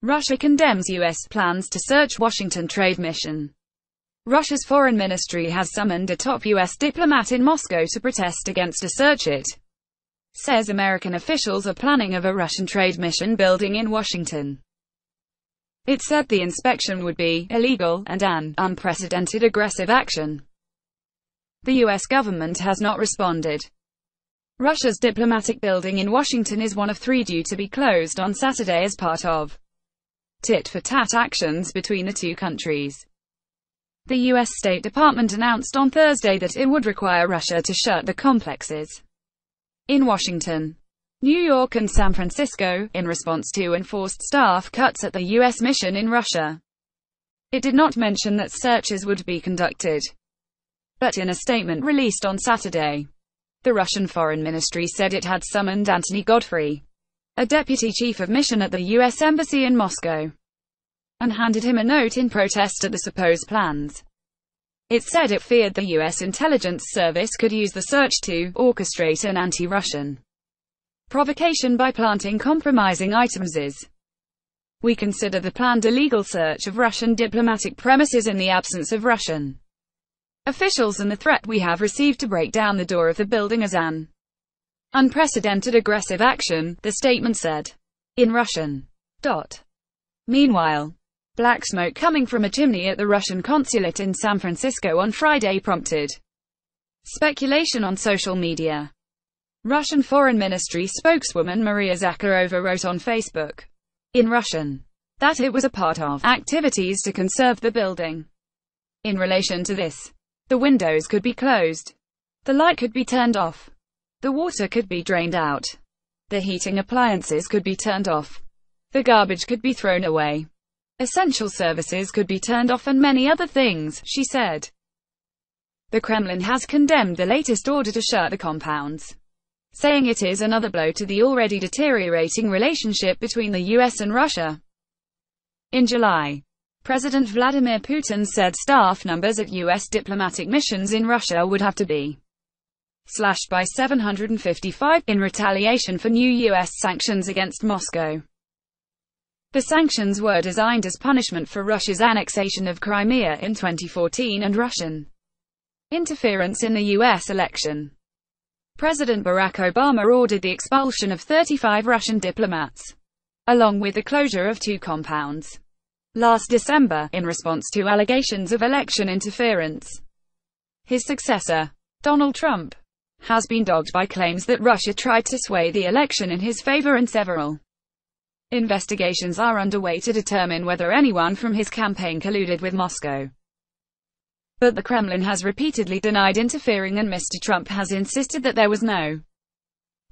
Russia condemns U.S. plans to search Washington trade mission. Russia's foreign ministry has summoned a top U.S. diplomat in Moscow to protest against a search it says American officials are planning of a Russian trade mission building in Washington. It said the inspection would be illegal and an unprecedented aggressive action. The U.S. government has not responded. Russia's diplomatic building in Washington is one of three due to be closed on Saturday as part of tit-for-tat actions between the two countries. The U.S. State Department announced on Thursday that it would require Russia to shut the complexes in Washington, New York and San Francisco, in response to enforced staff cuts at the U.S. mission in Russia. It did not mention that searches would be conducted. But in a statement released on Saturday, the Russian Foreign Ministry said it had summoned Anthony Godfrey, a deputy chief of mission at the U.S. Embassy in Moscow, and handed him a note in protest at the supposed plans. It said it feared the U.S. intelligence service could use the search to orchestrate an anti-Russian provocation by planting compromising items. We consider the planned illegal search of Russian diplomatic premises in the absence of Russian officials and the threat we have received to break down the door of the building as an unprecedented aggressive action, the statement said, in Russian. Meanwhile, black smoke coming from a chimney at the Russian consulate in San Francisco on Friday prompted speculation on social media. Russian Foreign Ministry spokeswoman Maria Zakharova wrote on Facebook, in Russian, that it was a part of activities to conserve the building. In relation to this, the windows could be closed, the light could be turned off, the water could be drained out, the heating appliances could be turned off, the garbage could be thrown away, essential services could be turned off and many other things, she said. The Kremlin has condemned the latest order to shut the compounds, saying it is another blow to the already deteriorating relationship between the US and Russia. In July, President Vladimir Putin said staff numbers at US diplomatic missions in Russia would have to be slashed by 755 in retaliation for new US sanctions against Moscow. The sanctions were designed as punishment for Russia's annexation of Crimea in 2014 and Russian interference in the U.S. election. President Barack Obama ordered the expulsion of 35 Russian diplomats, along with the closure of 2 compounds, last December, in response to allegations of election interference. His successor, Donald Trump, has been dogged by claims that Russia tried to sway the election in his favor and several investigations are underway to determine whether anyone from his campaign colluded with Moscow. But the Kremlin has repeatedly denied interfering and Mr. Trump has insisted that there was no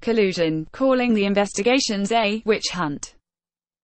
collusion, calling the investigations a witch hunt.